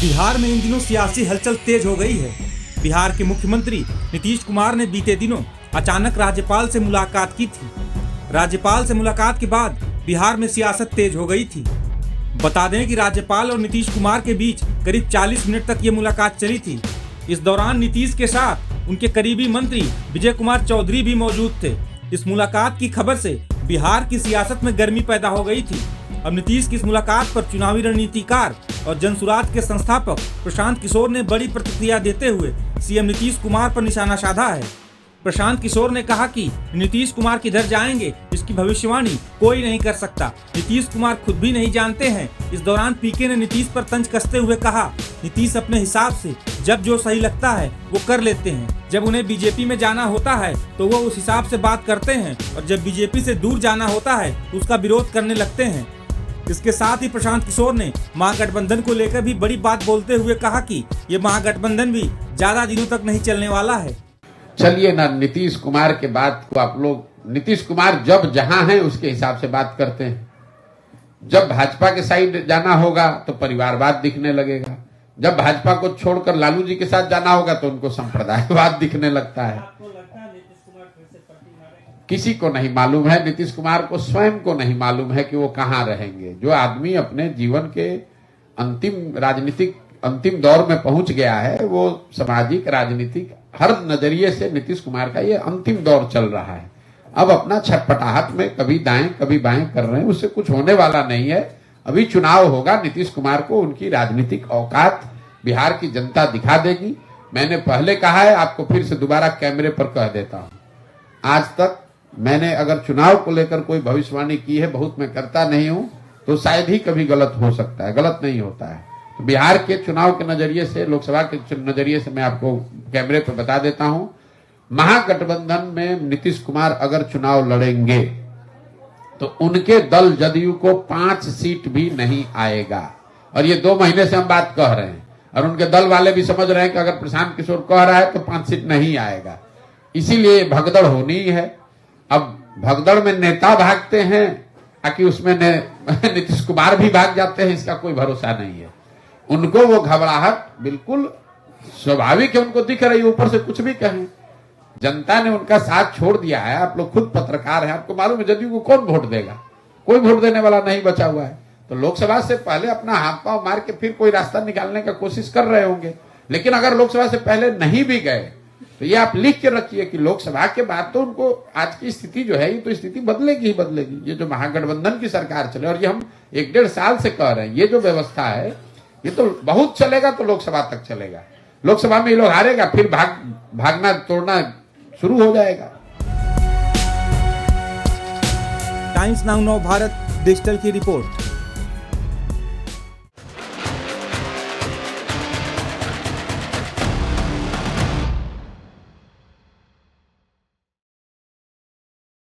बिहार में इन दिनों सियासी हलचल तेज हो गई है। बिहार के मुख्यमंत्री नीतीश कुमार ने बीते दिनों अचानक राज्यपाल से मुलाकात की थी। राज्यपाल से मुलाकात के बाद बिहार में सियासत तेज हो गई थी। बता दें कि राज्यपाल और नीतीश कुमार के बीच करीब 40 मिनट तक ये मुलाकात चली थी। इस दौरान नीतीश के साथ उनके करीबी मंत्री विजय कुमार चौधरी भी मौजूद थे। इस मुलाकात की खबर से बिहार की सियासत में गर्मी पैदा हो गई थी। अब नीतीश की इस मुलाकात पर चुनावी रणनीतिकार और जनसुराज के संस्थापक प्रशांत किशोर ने बड़ी प्रतिक्रिया देते हुए सीएम नीतीश कुमार पर निशाना साधा है। प्रशांत किशोर ने कहा कि नीतीश कुमार किधर जाएंगे इसकी भविष्यवाणी कोई नहीं कर सकता। नीतीश कुमार खुद भी नहीं जानते हैं। इस दौरान पीके ने नीतीश पर तंज कसते हुए कहा, नीतीश अपने हिसाब से जब जो सही लगता है वो कर लेते हैं। जब उन्हें बीजेपी में जाना होता है तो वो उस हिसाब से बात करते हैं और जब बीजेपी से दूर जाना होता है तो उसका विरोध करने लगते हैं। इसके साथ ही प्रशांत किशोर ने महागठबंधन को लेकर भी बड़ी बात बोलते हुए कहा कि ये महागठबंधन भी ज्यादा दिनों तक नहीं चलने वाला है। चलिए ना, नीतीश कुमार के बात को आप लोग, नीतीश कुमार जब जहां हैं उसके हिसाब से बात करते हैं। जब भाजपा के साइड जाना होगा तो परिवारवाद दिखने लगेगा। जब भाजपा को छोड़कर लालू जी के साथ जाना होगा तो उनको संप्रदायवाद दिखने लगता है। किसी को नहीं मालूम है, नीतीश कुमार को स्वयं को नहीं मालूम है कि वो कहां रहेंगे। जो आदमी अपने जीवन के अंतिम दौर में पहुंच गया है, वो सामाजिक राजनीतिक हर नजरिए से नीतीश कुमार का ये अंतिम दौर चल रहा है। अब अपना छटपटाहट में कभी दाएं कभी बाएं कर रहे हैं, उससे कुछ होने वाला नहीं है। अभी चुनाव होगा, नीतीश कुमार को उनकी राजनीतिक औकात बिहार की जनता दिखा देगी। मैंने पहले कहा है, आपको फिर से दोबारा कैमरे पर कह देता हूं, आज तक मैंने अगर चुनाव को लेकर कोई भविष्यवाणी की है, बहुत मैं करता नहीं हूं, तो शायद ही कभी गलत हो सकता है, गलत नहीं होता है। तो बिहार के चुनाव के नजरिए से, लोकसभा के नजरिए से मैं आपको कैमरे पर बता देता हूं, महागठबंधन में नीतीश कुमार अगर चुनाव लड़ेंगे तो उनके दल जदयू को 5 सीट भी नहीं आएगा। और ये 2 महीने से हम बात कह रहे हैं और उनके दल वाले भी समझ रहे हैं कि अगर प्रशांत किशोर कह रहा है तो 5 सीट नहीं आएगा। इसीलिए भगदड़ होनी है। अब भगदड़ में नेता भागते हैं ताकि उसमें नीतीश कुमार भी भाग जाते हैं, इसका कोई भरोसा नहीं है। उनको वो घबराहट बिल्कुल स्वाभाविक है, उनको दिख रही है। ऊपर से कुछ भी कहें, जनता ने उनका साथ छोड़ दिया है। आप लोग खुद पत्रकार हैं, आपको मालूम है जदयू को कौन वोट देगा? कोई वोट देने वाला नहीं बचा हुआ है। तो लोकसभा से पहले अपना हाथ पांव मार के फिर कोई रास्ता निकालने का कोशिश कर रहे होंगे। लेकिन अगर लोकसभा से पहले नहीं भी गए तो ये आप लिख के रखिए कि लोकसभा के बाद तो उनको आज की स्थिति जो है, ये तो स्थिति बदलेगी ही बदलेगी। ये जो महागठबंधन की सरकार चले, और ये हम 1-1.5 साल से कह रहे हैं, ये जो व्यवस्था है ये तो बहुत चलेगा तो लोकसभा तक चलेगा। लोकसभा में ये लोग हारेगा, फिर भागना तोड़ना शुरू हो जाएगा। टाइम्स नाउ भारत डिजिटल की रिपोर्ट।